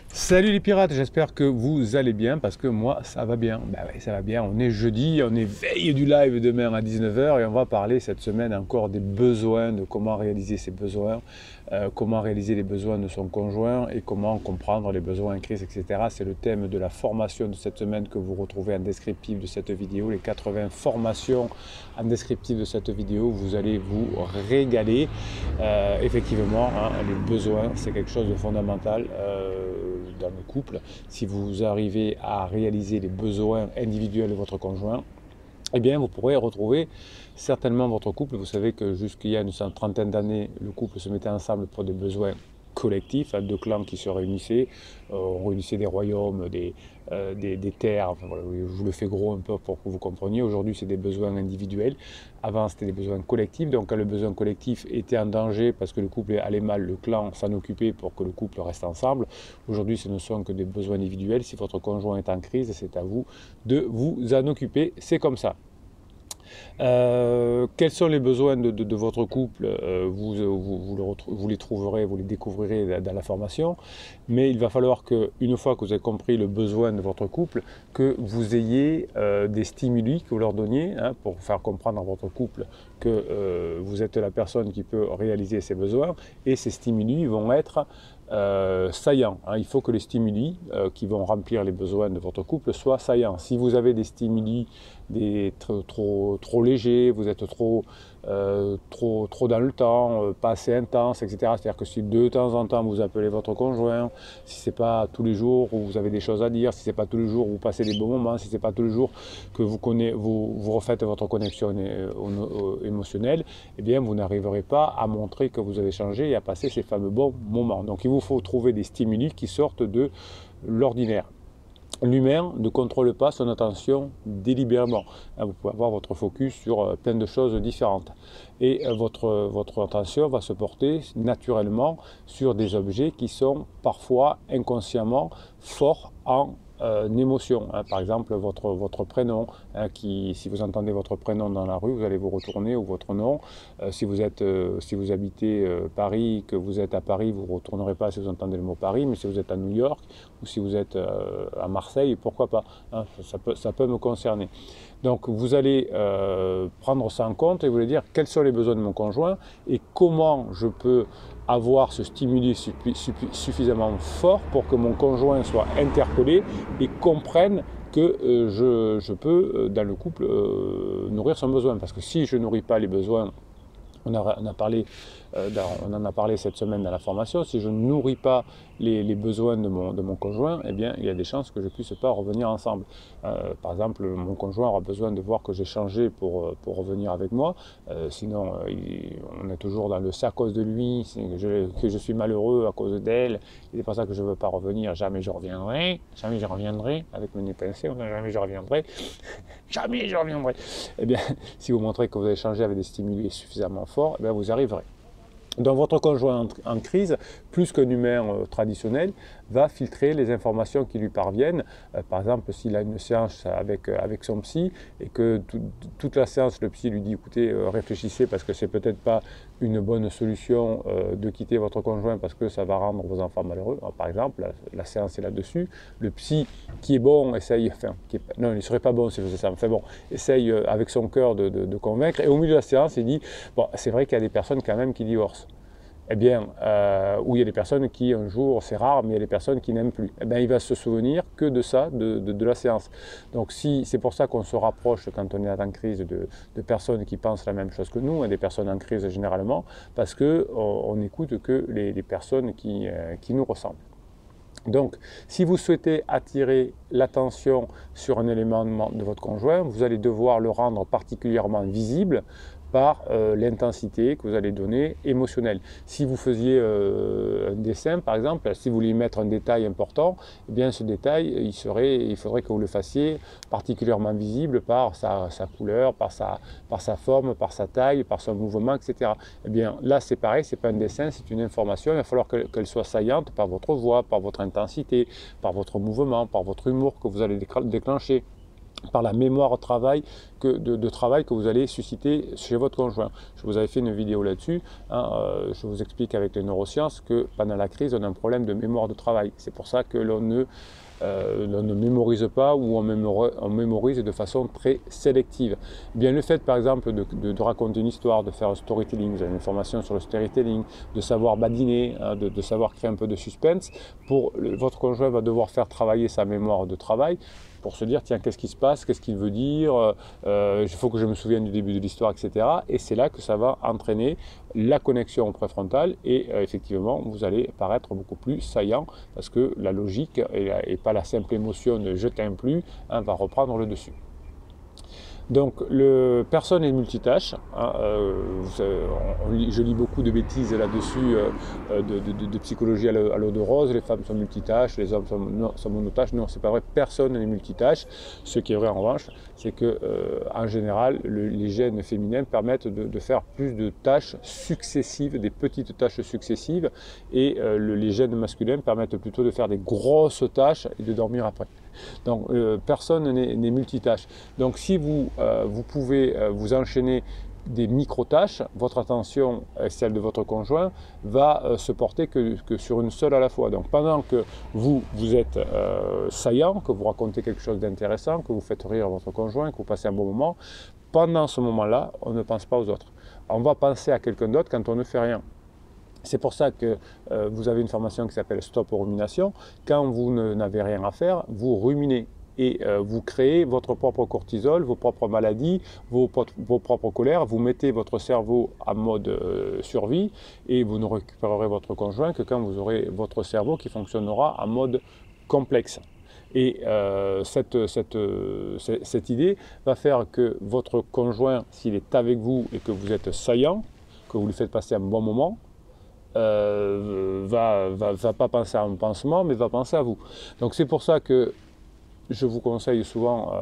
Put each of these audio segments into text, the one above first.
Salut les pirates, j'espère que vous allez bien parce que moi ça va bien. Bah ouais, ça va bien, on est jeudi, on est veille du live demain à 19h et on va parler cette semaine encore des besoins, de comment réaliser ses besoins, comment réaliser les besoins de son conjoint et comment comprendre les besoins en crise, etc. C'est le thème de la formation de cette semaine que vous retrouvez en descriptif de cette vidéo, les 80 formations en descriptif de cette vidéo, vous allez vous régaler. Effectivement, hein, les besoins, c'est quelque chose de fondamental dans le couple. Si vous arrivez à réaliser les besoins individuels de votre conjoint, eh bien, vous pourrez retrouver certainement votre couple. Vous savez que jusqu'il y a une trentaine d'années, le couple se mettait ensemble pour des besoins collectifs, hein, deux clans qui se réunissaient. On réunissait des royaumes, des terres. Enfin, voilà, je vous le fais gros un peu pour que vous compreniez. Aujourd'hui, c'est des besoins individuels. Avant, c'était des besoins collectifs. Donc, quand le besoin collectif était en danger parce que le couple allait mal, le clan s'en occupait pour que le couple reste ensemble. Aujourd'hui, ce ne sont que des besoins individuels. Si votre conjoint est en crise, c'est à vous de vous en occuper. C'est comme ça. Quels sont les besoins de votre couple? Vous les trouverez, vous les découvrirez dans la formation, mais il va falloir que, une fois que vous avez compris le besoin de votre couple, que vous ayez des stimuli que vous leur donniez, hein, pour faire comprendre à votre couple que vous êtes la personne qui peut réaliser ses besoins, et ces stimuli vont être saillants, hein. Il faut que les stimuli qui vont remplir les besoins de votre couple soient saillants. Si vous avez des stimuli trop légers, vous êtes trop dans le temps, pas assez intense, etc. C'est-à-dire que si de temps en temps vous appelez votre conjoint, si c'est pas tous les jours où vous avez des choses à dire, si c'est pas tous les jours où vous passez des bons moments, si c'est pas tous les jours que vous refaites votre connexion émotionnelle, eh bien vous n'arriverez pas à montrer que vous avez changé et à passer ces fameux bons moments. Donc il vous faut trouver des stimuli qui sortent de l'ordinaire. L'humain ne contrôle pas son attention délibérément. Vous pouvez avoir votre focus sur plein de choses différentes. Et votre attention va se porter naturellement sur des objets qui sont parfois inconsciemment forts en émotion, hein. Par exemple, votre prénom, hein, si vous entendez votre prénom dans la rue, vous allez vous retourner, ou votre nom. Si vous habitez Paris, que vous êtes à Paris, vous ne retournerez pas si vous entendez le mot Paris, mais si vous êtes à New York ou si vous êtes à Marseille, pourquoi pas, hein, ça peut me concerner. Donc vous allez prendre ça en compte et vous allez dire quels sont les besoins de mon conjoint et comment je peux avoir ce stimuli suffisamment fort pour que mon conjoint soit interpellé et comprenne que je peux, dans le couple, nourrir son besoin. Parce que si je ne nourris pas les besoins, on en a parlé cette semaine dans la formation, si je ne nourris pas les besoins de mon conjoint, eh bien, il y a des chances que je ne puisse pas revenir ensemble. Par exemple, mon conjoint aura besoin de voir que j'ai changé pour revenir avec moi, sinon on est toujours dans le c'est à cause de lui, que je suis malheureux à cause d'elle, et c'est pour ça que je ne veux pas revenir, jamais je reviendrai, avec mes nez pincés, jamais je reviendrai, jamais je reviendrai. Eh bien, si vous montrez que vous avez changé avec des stimuli suffisamment forts, eh bien, vous y arriverez. Donc votre conjoint en crise, plus qu'un humain traditionnel, va filtrer les informations qui lui parviennent. Par exemple, s'il a une séance avec son psy et que toute la séance, le psy lui dit écoutez, réfléchissez parce que c'est peut-être pas une bonne solution de quitter votre conjoint parce que ça va rendre vos enfants malheureux. Alors, par exemple, la séance est là-dessus. Le psy qui est bon essaye, non, il ne serait pas bon si faisait ça, enfin bon, essaye avec son cœur de convaincre. Et au milieu de la séance, il dit bon, c'est vrai qu'il y a des personnes quand même qui divorcent. Eh bien, où il y a des personnes qui, un jour, c'est rare, mais il y a des personnes qui n'aiment plus. Eh bien, il va se souvenir que de ça, de la séance. Donc, c'est pour ça qu'on se rapproche, quand on est en crise, de personnes qui pensent la même chose que nous, hein, des personnes en crise généralement, parce qu'on n'écoute que les personnes qui nous ressemblent. Donc, si vous souhaitez attirer l'attention sur un élément de votre conjoint, vous allez devoir le rendre particulièrement visible par l'intensité que vous allez donner émotionnelle. Si vous faisiez un dessin, par exemple, si vous vouliez mettre un détail important, eh bien ce détail, il faudrait que vous le fassiez particulièrement visible par sa couleur, par sa forme, par sa taille, par son mouvement, etc. Eh bien là, c'est pareil, c'est pas un dessin, c'est une information. Il va falloir qu'elle soit saillante par votre voix, par votre intensité, par votre mouvement, par votre humour que vous allez déclencher, par la mémoire au travail de travail que vous allez susciter chez votre conjoint. Je vous avais fait une vidéo là-dessus, hein, je vous explique avec les neurosciences que pendant la crise, on a un problème de mémoire de travail. C'est pour ça que l'on ne mémorise pas ou on mémorise de façon très sélective. Eh bien, le fait par exemple de raconter une histoire, de faire un storytelling, vous avez une formation sur le storytelling, de savoir badiner, hein, de savoir créer un peu de suspense, votre conjoint va devoir faire travailler sa mémoire de travail pour se dire tiens, qu'est-ce qui se passe, qu'est-ce qu'il veut dire, il faut que je me souvienne du début de l'histoire, etc. Et c'est là que ça va entraîner la connexion préfrontale et effectivement vous allez paraître beaucoup plus saillant parce que la logique et pas la simple émotion de je t'aime plus, hein, va reprendre le dessus. Donc, personne n'est multitâche. Hein, je lis beaucoup de bêtises là-dessus, de psychologie à l'eau de rose. Les femmes sont multitâches, les hommes sont monotâches. Non, c'est pas vrai. Personne n'est multitâche. Ce qui est vrai en revanche, c'est que en général, les gènes féminins permettent de faire plus de tâches successives, des petites tâches successives, et les gènes masculins permettent plutôt de faire des grosses tâches et de dormir après. Donc personne n'est multitâche. Donc si vous pouvez vous enchaîner des micro-tâches, votre attention et celle de votre conjoint va se porter que sur une seule à la fois. Donc pendant que vous êtes saillant, que vous racontez quelque chose d'intéressant, que vous faites rire votre conjoint, que vous passez un bon moment, pendant ce moment-là, on ne pense pas aux autres. On va penser à quelqu'un d'autre quand on ne fait rien. C'est pour ça que vous avez une formation qui s'appelle Stop aux ruminations. Quand vous n'avez rien à faire, vous ruminez et vous créez votre propre cortisol, vos propres maladies, vos propres colères. Vous mettez votre cerveau en mode survie et vous ne récupérerez votre conjoint que quand vous aurez votre cerveau qui fonctionnera en mode complexe. Et cette idée va faire que votre conjoint, s'il est avec vous et que vous êtes saillant, que vous lui faites passer un bon moment, va pas penser à un pansement, mais va penser à vous. Donc c'est pour ça que je vous conseille souvent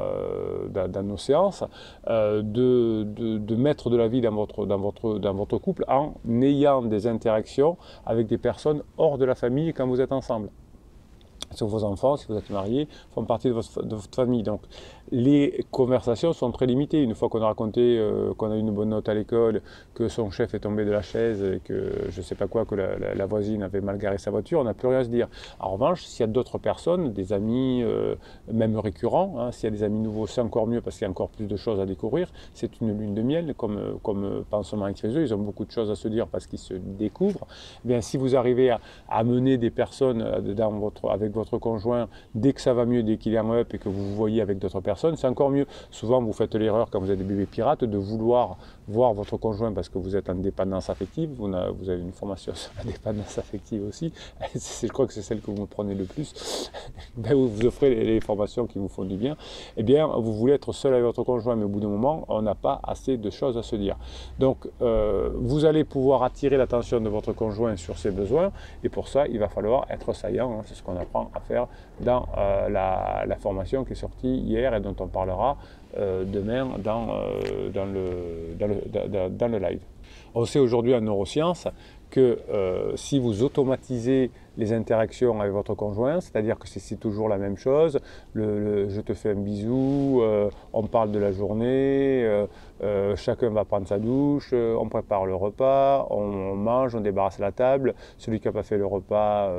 dans nos séances de mettre de la vie dans votre couple en ayant des interactions avec des personnes hors de la famille quand vous êtes ensemble. Sur vos enfants, si vous êtes mariés, font partie de votre famille. Donc les conversations sont très limitées. Une fois qu'on a raconté qu'on a eu une bonne note à l'école, que son chef est tombé de la chaise et que je ne sais pas quoi, que la voisine avait mal garé sa voiture, on n'a plus rien à se dire. En revanche, s'il y a d'autres personnes, des amis même récurrents, hein, s'il y a des amis nouveaux, c'est encore mieux parce qu'il y a encore plus de choses à découvrir. C'est une lune de miel, comme Pansement et Crézeux, ils ont beaucoup de choses à se dire parce qu'ils se découvrent. Eh bien, si vous arrivez à amener des personnes avec votre conjoint, dès que ça va mieux, dès qu'il est en up et que vous vous voyez avec d'autres personnes, c'est encore mieux. Souvent, vous faites l'erreur quand vous êtes des bébés pirates de vouloir voir votre conjoint parce que vous êtes en dépendance affective. Vous avez une formation sur la dépendance affective aussi. Je crois que c'est celle que vous me prenez le plus. Ben, vous offrez les formations qui vous font du bien. Eh bien, vous voulez être seul avec votre conjoint, mais au bout d'un moment, on n'a pas assez de choses à se dire. Donc, vous allez pouvoir attirer l'attention de votre conjoint sur ses besoins, et pour ça, il va falloir être saillant. Hein. C'est ce qu'on apprend à faire dans la formation qui est sortie hier et dont on parlera demain dans le live. On sait aujourd'hui en neurosciences que si vous automatisez les interactions avec votre conjoint, c'est-à-dire que c'est toujours la même chose, je te fais un bisou, on parle de la journée, chacun va prendre sa douche, on prépare le repas, on mange, on débarrasse la table, celui qui n'a pas fait le repas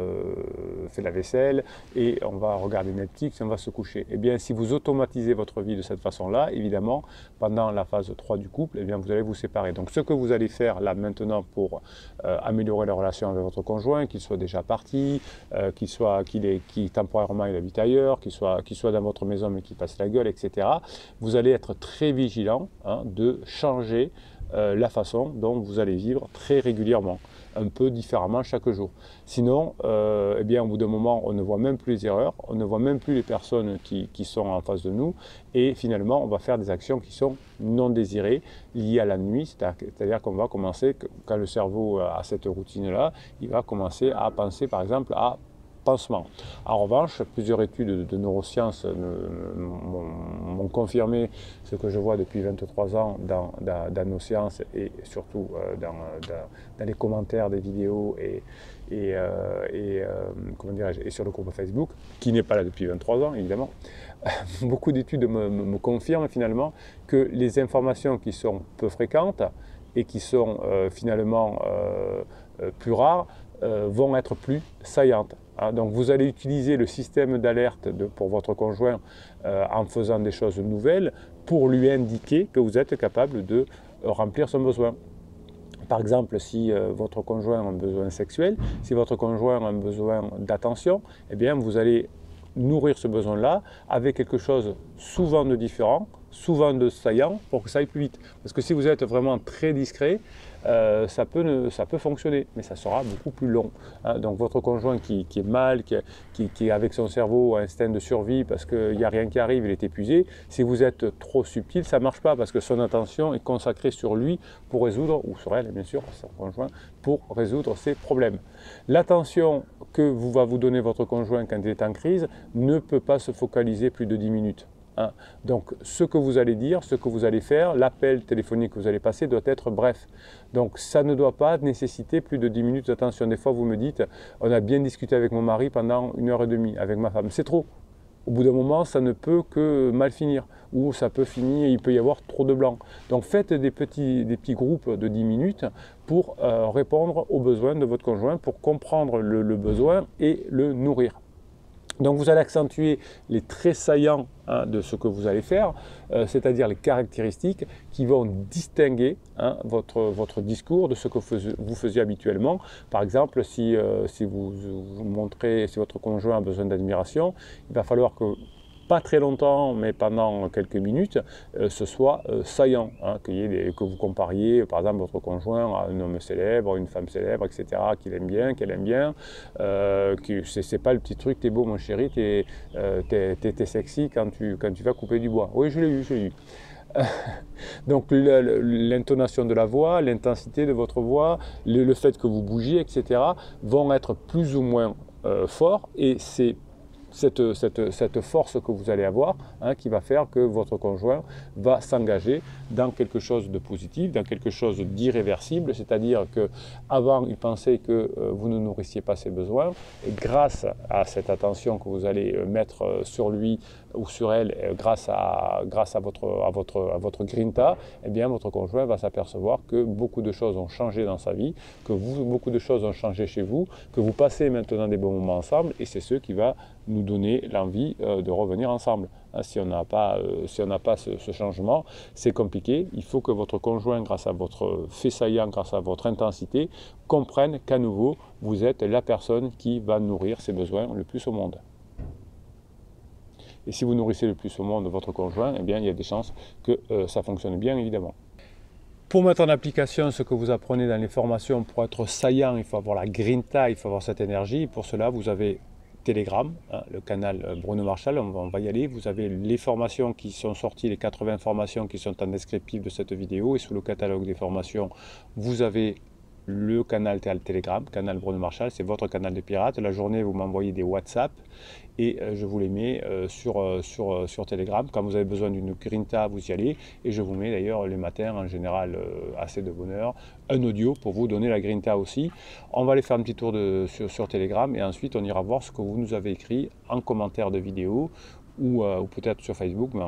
fait la vaisselle et on va regarder Netflix et on va se coucher. Eh bien, si vous automatisez votre vie de cette façon-là, évidemment, pendant la phase 3 du couple, eh bien, vous allez vous séparer. Donc, ce que vous allez faire là maintenant pour améliorer la relation avec votre conjoint, qu'il soit déjà parti, qu'il temporairement il habite ailleurs, qu'il soit dans votre maison mais qu'il passe la gueule, etc. Vous allez être très vigilant de changer la façon dont vous allez vivre très régulièrement, un peu différemment chaque jour. Sinon, eh bien, au bout d'un moment, on ne voit même plus les erreurs, on ne voit même plus les personnes qui sont en face de nous, et finalement, on va faire des actions qui sont non désirées, liées à la nuit, c'est-à-dire qu'on va commencer, quand le cerveau a cette routine-là, il va commencer à penser, par exemple, à pansement. En revanche, plusieurs études de neurosciences m'ont confirmé ce que je vois depuis 23 ans dans nos séances et surtout dans les commentaires des vidéos comment dirais-je, et sur le groupe Facebook, qui n'est pas là depuis 23 ans évidemment, beaucoup d'études me confirment finalement que les informations qui sont peu fréquentes et qui sont finalement plus rares vont être plus saillantes. Donc vous allez utiliser le système d'alerte pour votre conjoint en faisant des choses nouvelles pour lui indiquer que vous êtes capable de remplir son besoin. Par exemple, si votre conjoint a un besoin sexuel, si votre conjoint a un besoin d'attention, eh bien vous allez nourrir ce besoin-là avec quelque chose souvent de différent, souvent de saillant, pour que ça aille plus vite. Parce que si vous êtes vraiment très discret, ça peut fonctionner, mais ça sera beaucoup plus long. Donc votre conjoint qui est mal, qui avec son cerveau instinct de survie parce qu'il n'y a rien qui arrive, il est épuisé, si vous êtes trop subtil, ça ne marche pas parce que son attention est consacrée sur lui pour résoudre, ou sur elle bien sûr, son conjoint, pour résoudre ses problèmes. L'attention que va vous donner votre conjoint quand il est en crise ne peut pas se focaliser plus de 10 minutes. Donc ce que vous allez dire, ce que vous allez faire, l'appel téléphonique que vous allez passer doit être bref. Donc ça ne doit pas nécessiter plus de 10 minutes d'attention. Des fois vous me dites, on a bien discuté avec mon mari pendant 1h30, avec ma femme. C'est trop. Au bout d'un moment, ça ne peut que mal finir, ou ça peut finir, il peut y avoir trop de blanc. Donc faites des petits groupes de 10 minutes pour répondre aux besoins de votre conjoint, pour comprendre le besoin et le nourrir. Donc vous allez accentuer les traits saillants de ce que vous allez faire, c'est-à-dire les caractéristiques qui vont distinguer votre discours de ce que vous faisiez habituellement. Par exemple, si votre conjoint a besoin d'admiration, il va falloir que pas très longtemps, mais pendant quelques minutes, ce soit saillant, que vous compariez par exemple votre conjoint à un homme célèbre, une femme célèbre, etc., qu'il aime bien, qu'elle aime bien, c'est pas le petit truc, t'es beau mon chéri, t'es sexy quand tu vas couper du bois. Oui, je l'ai eu. Donc l'intonation de la voix, l'intensité de votre voix, le fait que vous bougiez, etc., vont être plus ou moins forts, et c'est cette force que vous allez avoir qui va faire que votre conjoint va s'engager dans quelque chose de positif, dans quelque chose d'irréversible, c'est-à-dire qu'avant il pensait que vous ne nourrissiez pas ses besoins, et grâce à cette attention que vous allez mettre sur lui ou sur elle, grâce à votre grinta, eh bien votre conjoint va s'apercevoir que beaucoup de choses ont changé dans sa vie, que beaucoup de choses ont changé chez vous, que vous passez maintenant des bons moments ensemble, et c'est ce qui va nous donner l'envie de revenir ensemble. Si on n'a pas ce changement, c'est compliqué. Il faut que votre conjoint, grâce à votre fait saillant, grâce à votre intensité, comprenne qu'à nouveau, vous êtes la personne qui va nourrir ses besoins le plus au monde. Et si vous nourrissez le plus au monde votre conjoint, eh bien, il y a des chances que ça fonctionne bien, évidemment. Pour mettre en application ce que vous apprenez dans les formations, pour être saillant, il faut avoir la grinta, il faut avoir cette énergie. Pour cela, vous avez Telegram, le canal Bruno Marchal, on va y aller. Vous avez les formations qui sont sorties, les 80 formations qui sont en descriptif de cette vidéo, et sous le catalogue des formations, vous avez le canal Telegram, canal Bruno Marchal, c'est votre canal de pirate. La journée, vous m'envoyez des WhatsApp et je vous les mets sur Telegram. Quand vous avez besoin d'une grinta, vous y allez, et je vous mets d'ailleurs les matins, en général assez de bonne heure, un audio pour vous donner la grinta aussi. On va aller faire un petit tour sur Telegram, et ensuite on ira voir ce que vous nous avez écrit en commentaire de vidéo, ou peut-être sur Facebook, mais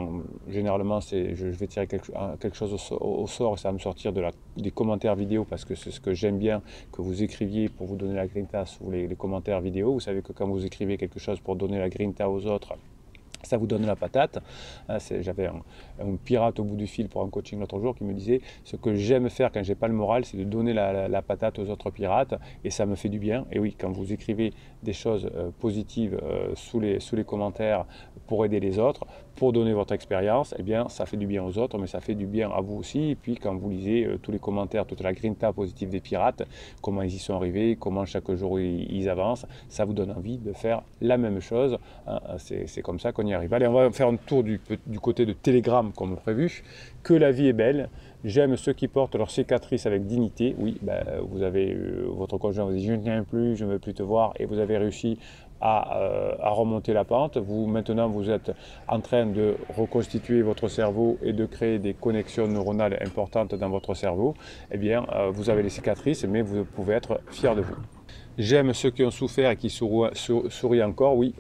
généralement je vais tirer quelque chose au sort, et ça va me sortir des commentaires vidéo, parce que c'est ce que j'aime bien, que vous écriviez pour vous donner la grinta sous les commentaires vidéo. Vous savez que quand vous écrivez quelque chose pour donner la grinta aux autres, ça vous donne la patate. J'avais un pirate au bout du fil pour un coaching l'autre jour qui me disait: ce que j'aime faire quand j'ai pas le moral, c'est de donner la patate aux autres pirates, et ça me fait du bien. Et oui, quand vous écrivez des choses positives sous les commentaires pour aider les autres, pour donner votre expérience, eh bien ça fait du bien aux autres, mais ça fait du bien à vous aussi. Et puis quand vous lisez tous les commentaires, toute la grinta positive des pirates, comment ils y sont arrivés, comment chaque jour ils avancent, ça vous donne envie de faire la même chose. C'est comme ça qu'on y arrive. Allez, on va faire un tour du côté de Telegram comme prévu. Que la vie est belle. J'aime ceux qui portent leurs cicatrices avec dignité. Oui, vous avez votre conjoint vous dit: je ne tiens plus, je ne veux plus te voir, et vous avez réussi à remonter la pente. Maintenant, vous êtes en train de reconstituer votre cerveau et de créer des connexions neuronales importantes dans votre cerveau. Eh bien, vous avez les cicatrices, mais vous pouvez être fier de vous. J'aime ceux qui ont souffert et qui sourient encore, oui.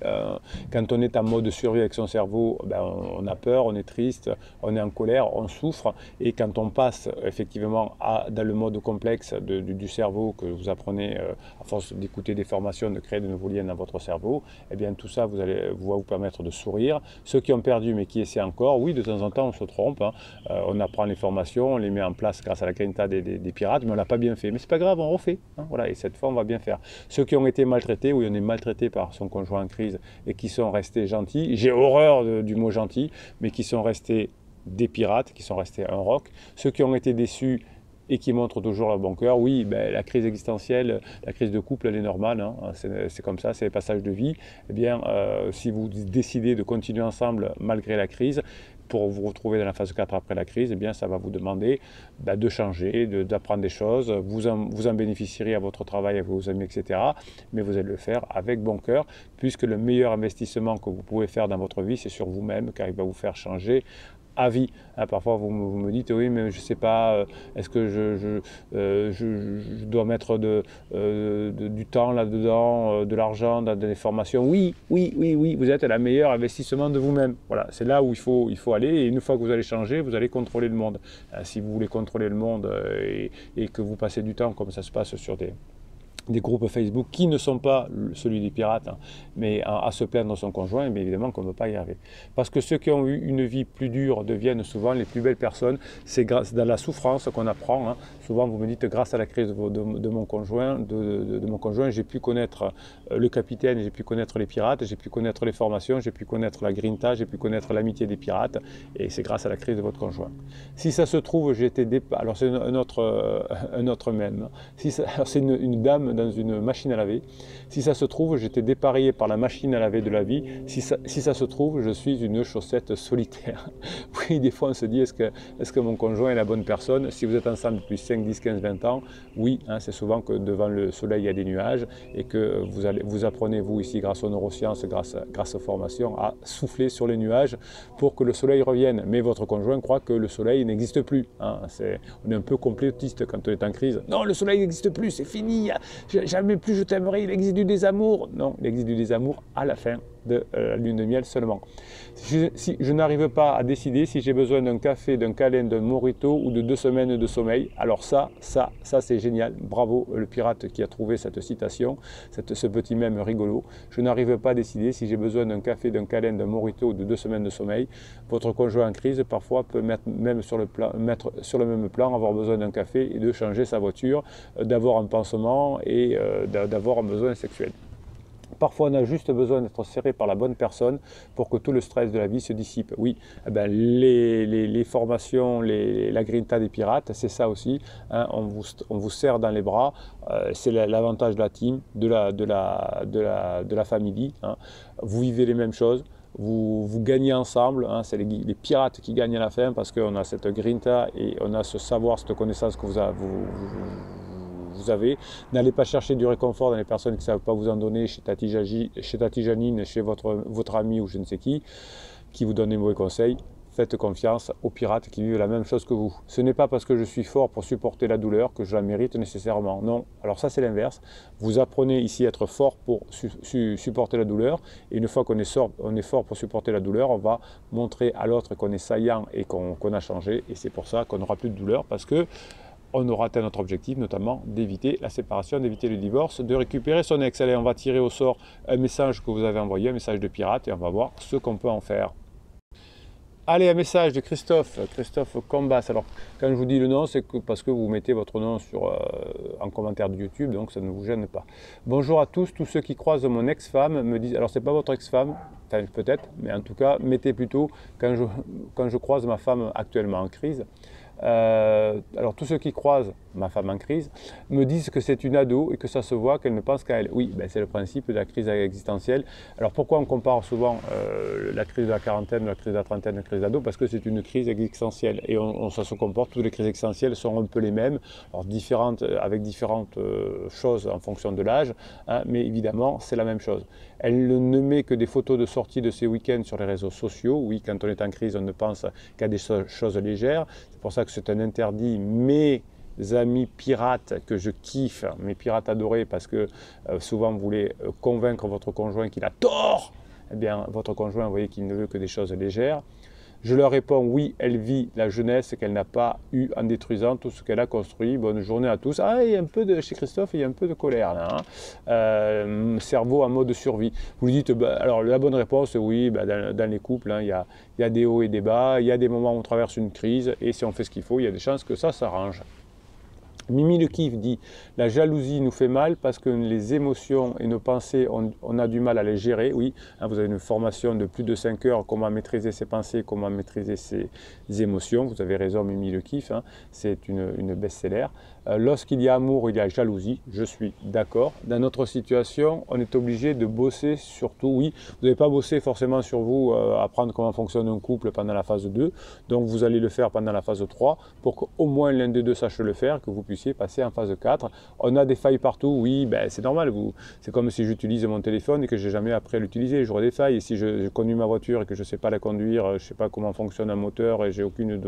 Quand on est en mode survie avec son cerveau, ben, on a peur, on est triste, on est en colère, on souffre. Et quand on passe effectivement dans le mode complexe du cerveau que vous apprenez à force d'écouter des formations, de créer de nouveaux liens dans votre cerveau, eh bien tout ça va vous permettre de sourire. Ceux qui ont perdu mais qui essaient encore, oui, de temps en temps on se trompe. Hein. On apprend les formations, on les met en place grâce à la grinta des pirates, mais on ne l'a pas bien fait. Mais c'est pas grave, on refait. Hein, voilà, et cette fois on va bien faire. Ceux qui ont été maltraités, oui, on est maltraité par son conjoint en crise et qui sont restés gentils, j'ai horreur du mot gentil, mais qui sont restés des pirates, qui sont restés un roc. Ceux qui ont été déçus et qui montrent toujours leur bon cœur, oui, ben, la crise existentielle, la crise de couple, elle est normale, hein, c'est comme ça, c'est les passages de vie. Eh bien, si vous décidez de continuer ensemble malgré la crise, pour vous retrouver dans la phase 4 après la crise, eh bien, ça va vous demander de changer, d'apprendre des choses. Vous en bénéficierez à votre travail, avec vos amis, etc. Mais vous allez le faire avec bon cœur, puisque le meilleur investissement que vous pouvez faire dans votre vie, c'est sur vous-même, car il va vous faire changer à vie. Parfois, vous me dites, oui, mais je ne sais pas, est-ce que je dois mettre du temps là-dedans, de l'argent dans des formations? Oui, vous êtes la meilleure investissement de vous-même. Voilà, c'est là où il faut aller. Et une fois que vous allez changer, vous allez contrôler le monde. Si vous voulez contrôler le monde et que vous passez du temps, comme ça se passe sur des groupes Facebook qui ne sont pas celui des pirates, hein, mais à se plaindre de son conjoint, mais évidemment qu'on ne peut pas y arriver. Parce que ceux qui ont eu une vie plus dure deviennent souvent les plus belles personnes. C'est grâce dans la souffrance qu'on apprend. Hein. Souvent, vous me dites, grâce à la crise de mon conjoint, j'ai pu connaître le capitaine, j'ai pu connaître les pirates, j'ai pu connaître les formations, j'ai pu connaître la grinta, j'ai pu connaître l'amitié des pirates, et c'est grâce à la crise de votre conjoint. Si ça se trouve, alors c'est un autre même. C'est une dame dans une machine à laver. Si ça se trouve, j'étais dépareillé par la machine à laver de la vie. Si ça se trouve, je suis une chaussette solitaire. Oui, des fois on se dit, est-ce que mon conjoint est la bonne personne? Si vous êtes ensemble depuis 5, 10, 15, 20 ans, oui, hein, c'est souvent que devant le soleil il y a des nuages et que vous apprenez, vous ici, grâce aux neurosciences, grâce aux formations, à souffler sur les nuages pour que le soleil revienne. Mais votre conjoint croit que le soleil n'existe plus. Hein. On est un peu complotiste quand on est en crise. Non, le soleil n'existe plus, c'est fini. Jamais plus je t'aimerai, il existe du désamour. Non, il existe du désamour à la fin de la lune de miel seulement. Si je n'arrive pas à décider si j'ai besoin d'un café, d'un câlin, d'un mojito ou de 2 semaines de sommeil, alors ça c'est génial. Bravo le pirate qui a trouvé cette citation, ce petit mème rigolo. Je n'arrive pas à décider si j'ai besoin d'un café, d'un câlin, d'un mojito ou de 2 semaines de sommeil. Votre conjoint en crise parfois peut mettre sur le même plan, avoir besoin d'un café et de changer sa voiture, d'avoir un pansement et d'avoir un besoin sexuel. Parfois, on a juste besoin d'être serré par la bonne personne pour que tout le stress de la vie se dissipe. Oui, eh ben, les formations, la grinta des pirates, c'est ça aussi. Hein, on vous serre dans les bras. C'est l'avantage de la team, de la famille. Hein. Vous vivez les mêmes choses. Vous gagnez ensemble, hein, c'est les pirates qui gagnent à la fin parce qu'on a cette grinta et on a ce savoir, cette connaissance que vous avez. N'allez pas chercher du réconfort dans les personnes qui ne savent pas vous en donner, chez Tati Janine, chez votre ami ou je ne sais qui vous donne des mauvais conseils. Faites confiance aux pirates qui vivent la même chose que vous. Ce n'est pas parce que je suis fort pour supporter la douleur que je la mérite nécessairement. Non, alors ça c'est l'inverse. Vous apprenez ici à être fort pour supporter la douleur. Et une fois qu'on est fort pour supporter la douleur, on va montrer à l'autre qu'on est saillant et qu'on a changé. Et c'est pour ça qu'on n'aura plus de douleur parce que on aura atteint notre objectif, notamment d'éviter la séparation, d'éviter le divorce, de récupérer son ex. Allez, on va tirer au sort un message que vous avez envoyé, un message de pirate, et on va voir ce qu'on peut en faire. Allez, un message de Christophe Combas. Alors, quand je vous dis le nom, c'est parce que vous mettez votre nom en commentaire de YouTube, donc ça ne vous gêne pas. Bonjour à tous ceux qui croisent mon ex-femme me disent, alors c'est pas votre ex-femme, enfin peut-être, mais en tout cas, mettez plutôt quand je croise ma femme actuellement en crise. Alors tous ceux qui croisent ma femme en crise me disent que c'est une ado et que ça se voit qu'elle ne pense qu'à elle. Oui, ben c'est le principe de la crise existentielle. Alors pourquoi on compare souvent la crise de la quarantaine, la crise de la trentaine, la crise d'ado? Parce que c'est une crise existentielle et ça se comporte, toutes les crises existentielles sont un peu les mêmes, alors avec différentes choses en fonction de l'âge, hein, mais évidemment c'est la même chose. Elle ne met que des photos de sortie de ses week-ends sur les réseaux sociaux. Oui, quand on est en crise, on ne pense qu'à des choses légères. C'est pour ça que c'est un interdit, mais amis pirates que je kiffe, mes pirates adorés, parce que souvent vous voulez convaincre votre conjoint qu'il a tort, eh bien votre conjoint, vous voyez qu'il ne veut que des choses légères. Je leur réponds, oui, elle vit la jeunesse qu'elle n'a pas eue en détruisant tout ce qu'elle a construit. Bonne journée à tous. Ah, il y a un peu de, chez Christophe, il y a un peu de colère là. Cerveau en mode survie. Vous lui dites, alors la bonne réponse, oui, dans les couples, il y a des hauts et des bas, il y a des moments où on traverse une crise, et si on fait ce qu'il faut, il y a des chances que ça s'arrange. Mimi le Kiff dit « La jalousie nous fait mal parce que les émotions et nos pensées, on a du mal à les gérer. » Oui, vous avez une formation de plus de 5 heures, comment maîtriser ses pensées, comment maîtriser ses émotions. Vous avez raison, Mimi le Kiff, c'est une best-seller. Lorsqu'il y a amour, il y a jalousie, je suis d'accord. Dans notre situation, on est obligé de bosser surtout. Oui, vous n'avez pas bossé forcément sur vous, apprendre comment fonctionne un couple pendant la phase 2. Donc vous allez le faire pendant la phase 3 pour qu'au moins l'un des deux sache le faire, que vous puissiez passer en phase 4. On a des failles partout, oui, c'est normal. C'est comme si j'utilise mon téléphone et que je n'ai jamais appris à l'utiliser. J'aurai des failles. Et si je conduis ma voiture et que je ne sais pas la conduire, je ne sais pas comment fonctionne un moteur et j'ai aucune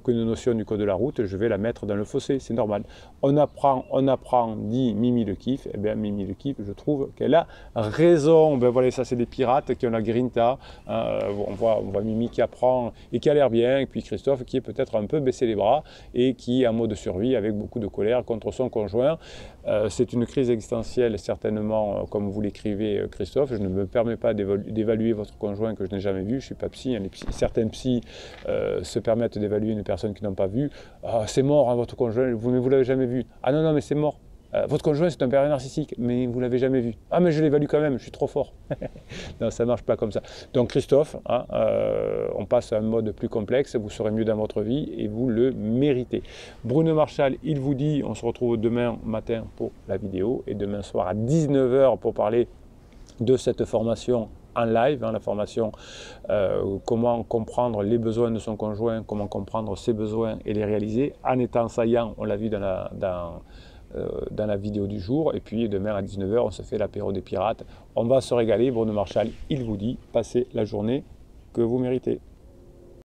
notion du code de la route, je vais la mettre dans le fossé, c'est normal. On apprend, dit Mimi le Kiff. Eh bien, Mimi le Kiff, je trouve qu'elle a raison. Voilà, ça c'est des pirates qui ont la grinta. On voit Mimi qui apprend et qui a l'air bien, et puis Christophe qui est peut-être un peu baissé les bras et qui est en mode survie avec beaucoup de colère contre son conjoint. C'est une crise existentielle, certainement, comme vous l'écrivez, Christophe. Je ne me permets pas d'évaluer votre conjoint que je n'ai jamais vu. Je ne suis pas psy. Certains psys se permettent d'évaluer une personne qu'ils n'ont pas vue. Ah, c'est mort, votre conjoint, mais vous ne l'avez jamais vu. Ah non, mais c'est mort. Votre conjoint, c'est un père narcissique, mais vous ne l'avez jamais vu. Ah, mais je l'évalue quand même, je suis trop fort. Non, ça ne marche pas comme ça. Donc, Christophe, on passe à un mode plus complexe, vous serez mieux dans votre vie et vous le méritez. Bruno Marchal, il vous dit, on se retrouve demain matin pour la vidéo et demain soir à 19 h pour parler de cette formation en live, la formation comment comprendre les besoins de son conjoint, comment comprendre ses besoins et les réaliser en étant saillant, on l'a vu dans la vidéo du jour. Et puis demain à 19 h, on se fait l'apéro des pirates. On va se régaler. Bruno Marchal, il vous dit, passez la journée que vous méritez.